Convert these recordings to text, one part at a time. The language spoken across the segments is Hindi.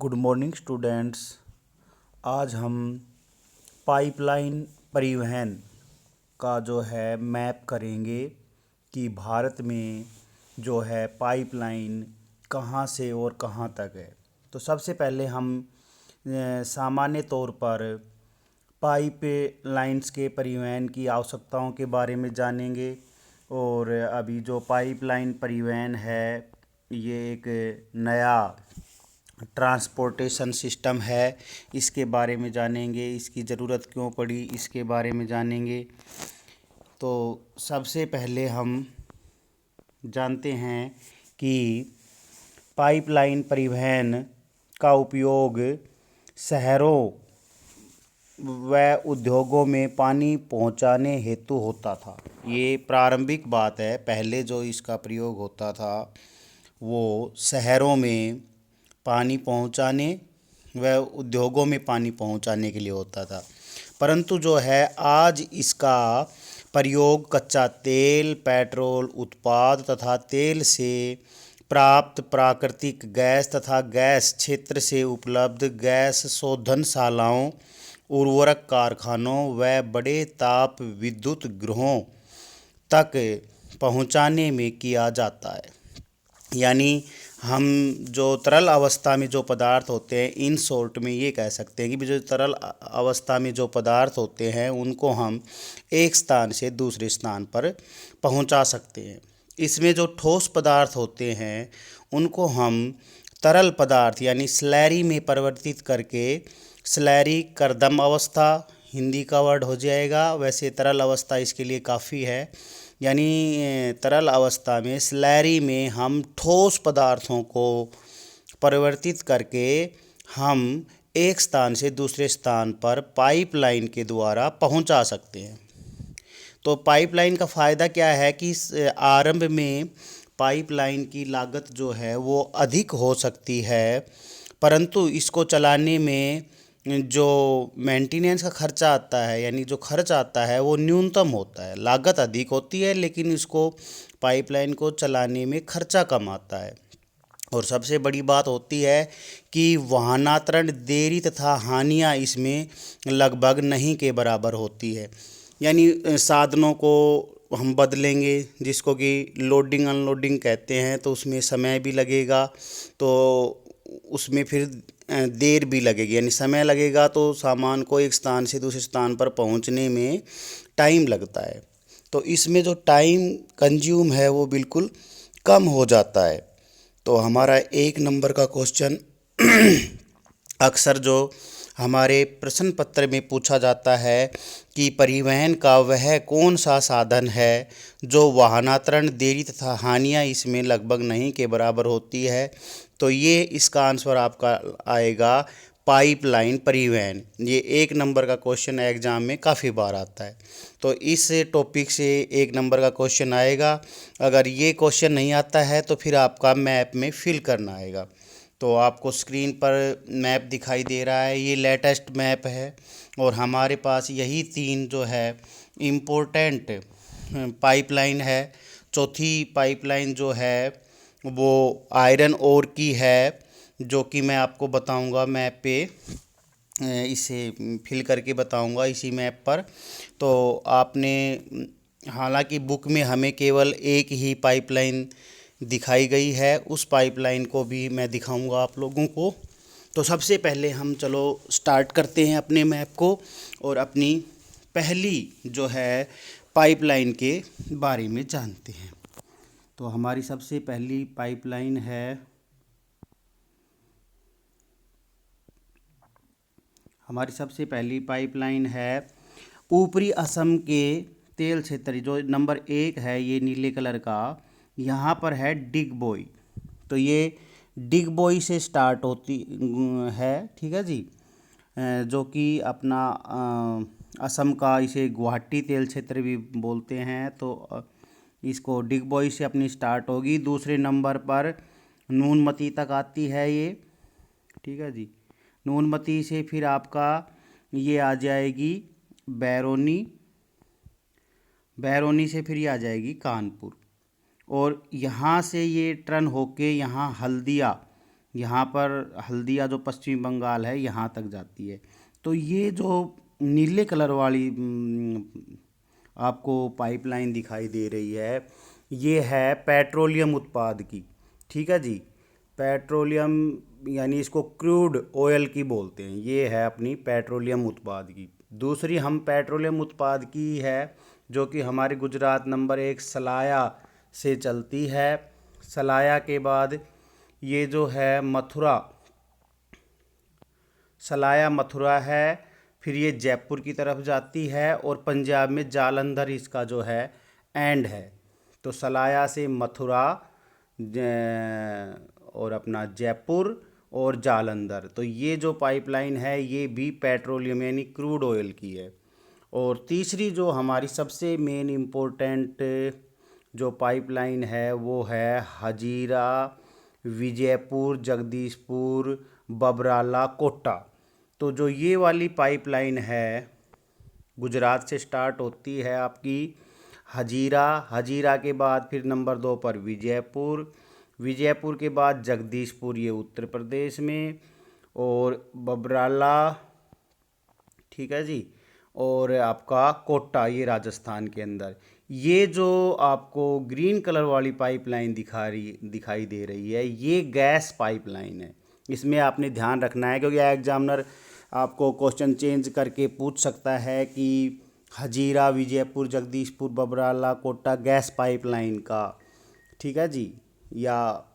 Good morning students. आज हम पाइपलाइन परिवहन का जो है मैप करेंगे कि भारत में जो है पाइपलाइन कहाँ से और कहाँ तक है। तो सबसे पहले हम सामान्य तौर पर पाइप लाइन्स के परिवहन की आवश्यकताओं के बारे में जानेंगे। और अभी जो पाइपलाइन परिवहन है ये एक नया ट्रांसपोर्टेशन सिस्टम है, इसके बारे में जानेंगे। इसकी ज़रूरत क्यों पड़ी इसके बारे में जानेंगे। तो सबसे पहले हम जानते हैं कि पाइपलाइन परिवहन का उपयोग शहरों व उद्योगों में पानी पहुंचाने हेतु होता था। ये प्रारंभिक बात है। पहले जो इसका प्रयोग होता था वो शहरों में पानी पहुंचाने व उद्योगों में पानी पहुंचाने के लिए होता था, परंतु जो है आज इसका प्रयोग कच्चा तेल, पेट्रोल उत्पाद तथा तेल से प्राप्त प्राकृतिक गैस तथा गैस क्षेत्र से उपलब्ध गैस शोधनशालाओं, उर्वरक कारखानों व बड़े ताप विद्युत गृहों तक पहुंचाने में किया जाता है। यानी हम जो तरल अवस्था में जो पदार्थ होते हैं, इन शॉर्ट में ये कह सकते हैं कि जो तरल अवस्था में जो पदार्थ होते हैं उनको हम एक स्थान से दूसरे स्थान पर पहुंचा सकते हैं। इसमें जो ठोस पदार्थ होते हैं उनको हम तरल पदार्थ यानी स्लैरी में परिवर्तित करके, स्लैरी कर्दम अवस्था हिंदी का वर्ड हो जाएगा, वैसे तरल अवस्था इसके लिए काफ़ी है। यानी तरल अवस्था में स्लैरी में हम ठोस पदार्थों को परिवर्तित करके हम एक स्थान से दूसरे स्थान पर पाइपलाइन के द्वारा पहुंचा सकते हैं। तो पाइपलाइन का फ़ायदा क्या है कि आरंभ में पाइपलाइन की लागत जो है वो अधिक हो सकती है, परंतु इसको चलाने में जो मेंटेनेंस का खर्चा आता है यानी जो खर्च आता है वो न्यूनतम होता है। लागत अधिक होती है लेकिन इसको पाइपलाइन को चलाने में खर्चा कम आता है। और सबसे बड़ी बात होती है कि वाहनांतरण देरी तथा हानियाँ इसमें लगभग नहीं के बराबर होती है। यानी साधनों को हम बदलेंगे जिसको कि लोडिंग अनलोडिंग कहते हैं, तो उसमें समय भी लगेगा, तो उसमें फिर देर भी लगेगी। यानी समय लगेगा तो सामान को एक स्थान से दूसरे स्थान पर पहुंचने में टाइम लगता है, तो इसमें जो टाइम कंज्यूम है वो बिल्कुल कम हो जाता है। तो हमारा एक नंबर का क्वेश्चन अक्सर जो हमारे प्रश्न पत्र में पूछा जाता है कि परिवहन का वह कौन सा साधन है जो वाहनांतरण देरी तथा हानियाँ इसमें लगभग नहीं के बराबर होती है। तो ये इसका आंसर आपका आएगा पाइपलाइन परिवहन। ये एक नंबर का क्वेश्चन एग्जाम में काफ़ी बार आता है, तो इस टॉपिक से एक नंबर का क्वेश्चन आएगा। अगर ये क्वेश्चन नहीं आता है तो फिर आपका मैप में फिल करना आएगा। तो आपको स्क्रीन पर मैप दिखाई दे रहा है, ये लेटेस्ट मैप है और हमारे पास यही तीन जो है इम्पोर्टेंट पाइपलाइन है। चौथी पाइपलाइन जो है वो आयरन ओर की है, जो कि मैं आपको बताऊंगा मैप पे, इसे फिल करके बताऊंगा इसी मैप पर। तो आपने, हालांकि बुक में हमें केवल एक ही पाइपलाइन दिखाई गई है, उस पाइपलाइन को भी मैं दिखाऊंगा आप लोगों को। तो सबसे पहले हम चलो स्टार्ट करते हैं अपने मैप को और अपनी पहली जो है पाइपलाइन के बारे में जानते हैं। तो हमारी सबसे पहली पाइपलाइन है, ऊपरी असम के तेल क्षेत्र। जो नंबर 1 है ये नीले कलर का, यहाँ पर है डिगबोई। तो ये डिगबोई से स्टार्ट होती है, ठीक है जी, जो कि अपना असम का, इसे गुवाहाटी तेल क्षेत्र भी बोलते हैं। तो इसको डिगबोई से अपनी स्टार्ट होगी। दूसरे नंबर पर नूनमती तक आती है ये, ठीक है जी। नूनमती से फिर आपका ये आ जाएगी बैरोनी, बैरोनी से फिर ये आ जाएगी कानपुर, और यहाँ से ये टर्न होके यहाँ हल्दिया यहाँ पर हल्दिया जो पश्चिमी बंगाल है यहाँ तक जाती है। तो ये जो नीले कलर वाली आपको पाइपलाइन दिखाई दे रही है, ये है पेट्रोलियम उत्पाद की। ठीक है जी, पेट्रोलियम यानी इसको क्रूड ऑयल की बोलते हैं। ये है अपनी पेट्रोलियम उत्पाद की। दूसरी हम पेट्रोलियम उत्पाद की है जो कि हमारे गुजरात नंबर 1 सलाया से चलती है। सलाया के बाद ये जो है मथुरा, सलाया मथुरा है, फिर ये जयपुर की तरफ जाती है और पंजाब में जालंधर इसका जो है एंड है। तो सलाया से मथुरा और अपना जयपुर और जालंधर, तो ये जो पाइपलाइन है ये भी पेट्रोलियम यानी क्रूड ऑयल की है। और तीसरी जो हमारी सबसे मेन इम्पोर्टेंट जो पाइपलाइन है वो है हजीरा, विजयपुर, जगदीशपुर, बबराला, कोटा। तो जो ये वाली पाइपलाइन है गुजरात से स्टार्ट होती है आपकी हजीरा, हजीरा के बाद फिर नंबर 2 पर विजयपुर, विजयपुर के बाद जगदीशपुर ये उत्तर प्रदेश में, और बबराला, ठीक है जी, और आपका कोटा ये राजस्थान के अंदर। ये जो आपको ग्रीन कलर वाली पाइपलाइन दिखाई दे रही है ये गैस पाइपलाइन है। इसमें आपने ध्यान रखना है क्योंकि एग्जामिनर आपको क्वेश्चन चेंज करके पूछ सकता है कि हजीरा, विजयपुर, जगदीशपुर, बबराला, कोटा गैस पाइपलाइन का, ठीक है जी, या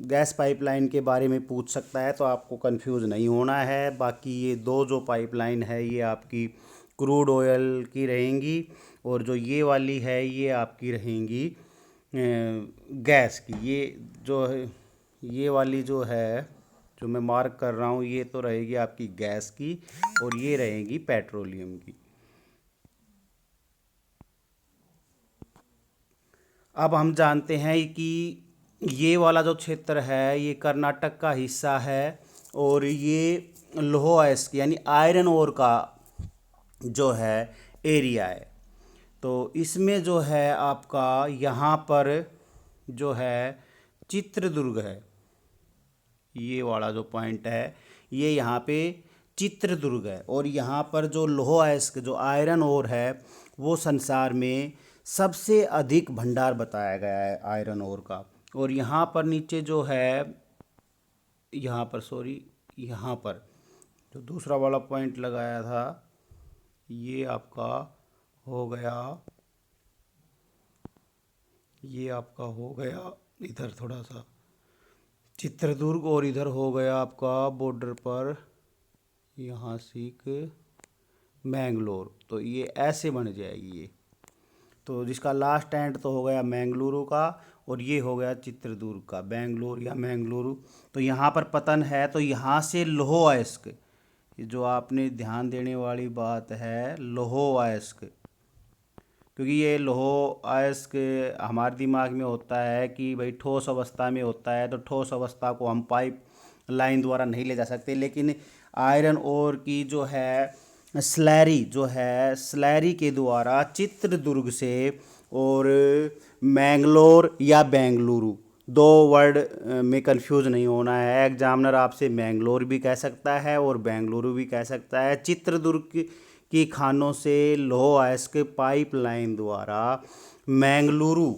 गैस पाइपलाइन के बारे में पूछ सकता है। तो आपको कंफ्यूज नहीं होना है। बाकी ये दो जो पाइपलाइन है ये आपकी क्रूड ऑयल की रहेंगी और जो ये वाली है ये आपकी रहेंगी गैस की। ये जो है, ये वाली जो है जो मैं मार्क कर रहा हूँ ये तो रहेगी आपकी गैस की और ये रहेगी पेट्रोलियम की। अब हम जानते हैं कि ये वाला जो क्षेत्र है ये कर्नाटक का हिस्सा है और ये लोह अयस्क यानी आयरन ओर का जो है एरिया है। तो इसमें जो है आपका यहाँ पर जो है चित्रदुर्ग है, ये वाला जो पॉइंट है ये यहाँ पे चित्रदुर्ग है। और यहाँ पर जो लोह अयस्क जो आयरन ओर है वो संसार में सबसे अधिक भंडार बताया गया है आयरन ओर का। और यहाँ पर नीचे जो है, यहाँ पर सॉरी, यहाँ पर जो दूसरा वाला पॉइंट लगाया था ये आपका हो गया, ये आपका हो गया इधर थोड़ा सा चित्रदुर्ग और इधर हो गया आपका बॉर्डर पर यहाँ सीक मैंगलोर। तो ये ऐसे बन जाएगी ये। तो जिसका लास्ट एंड तो हो गया मैंगलुरु का और ये हो गया चित्रदुर्ग का, बेंगलुरु या मैंगलुरु। तो यहाँ पर पतन है तो यहाँ से लोह अयस्क, जो आपने ध्यान देने वाली बात है लोह अयस्क, क्योंकि ये लोह अयस्क हमारे दिमाग में होता है कि भाई ठोस अवस्था में होता है तो ठोस अवस्था को हम पाइप लाइन द्वारा नहीं ले जा सकते। लेकिन आयरन ओर की जो है स्लैरी जो है स्लैरी के द्वारा चित्रदुर्ग से और मैंगलोर या बेंगलुरु, दो वर्ड में कंफ्यूज नहीं होना है। एग्जामिनर आपसे मैंगलोर भी कह सकता है और बेंगलुरु भी कह सकता है। चित्रदुर्ग की खानों से लोह अयस्क पाइपलाइन द्वारा मैंगलुरु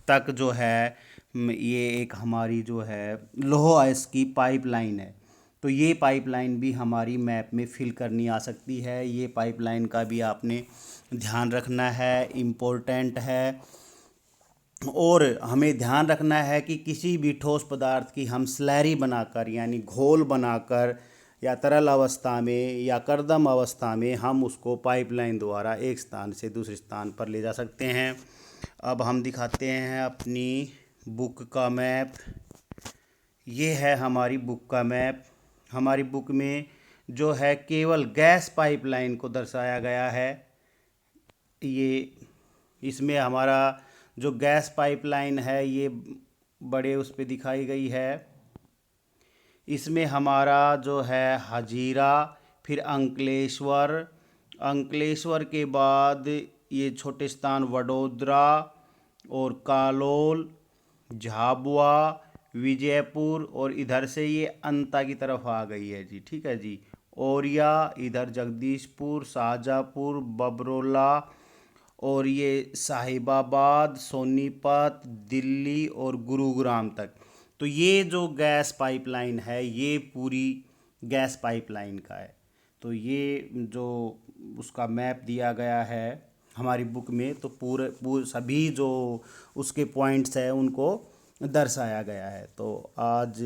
तक जो है ये एक हमारी जो है लोह अयस्क की पाइपलाइन है। तो ये पाइपलाइन भी हमारी मैप में फिल करनी आ सकती है। ये पाइपलाइन का भी आपने ध्यान रखना है, इम्पोर्टेंट है। और हमें ध्यान रखना है कि किसी भी ठोस पदार्थ की हम स्लैरी बनाकर यानी घोल बनाकर या तरल अवस्था में या कर्दम अवस्था में हम उसको पाइपलाइन द्वारा एक स्थान से दूसरे स्थान पर ले जा सकते हैं। अब हम दिखाते हैं अपनी बुक का मैप। ये है हमारी बुक का मैप। हमारी बुक में जो है केवल गैस पाइपलाइन को दर्शाया गया है। ये इसमें हमारा जो गैस पाइपलाइन है ये बड़े उस पे दिखाई गई है। इसमें हमारा जो है हजीरा, फिर अंकलेश्वर, अंकलेश्वर के बाद ये छोटे स्थान वडोदरा और कालोल, झाबुआ, विजयपुर और इधर से ये अंता की तरफ आ गई है जी। ठीक है जी। औरिया, इधर जगदीशपुर, शाहजहाँपुर, बबरोला और ये साहिबाबाद, सोनीपत, दिल्ली और गुरुग्राम तक। तो ये जो गैस पाइपलाइन है ये पूरी गैस पाइपलाइन का है। तो ये जो उसका मैप दिया गया है हमारी बुक में, तो पूरे सभी जो उसके पॉइंट्स हैं उनको दर्शाया गया है। तो आज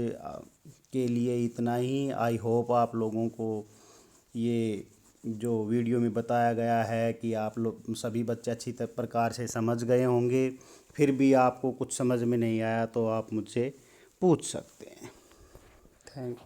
के लिए इतना ही। आई होप आप लोगों को ये जो वीडियो में बताया गया है कि आप लोग सभी बच्चे अच्छी प्रकार से समझ गए होंगे। फिर भी आपको कुछ समझ में नहीं आया तो आप मुझसे पूछ सकते हैं। थैंक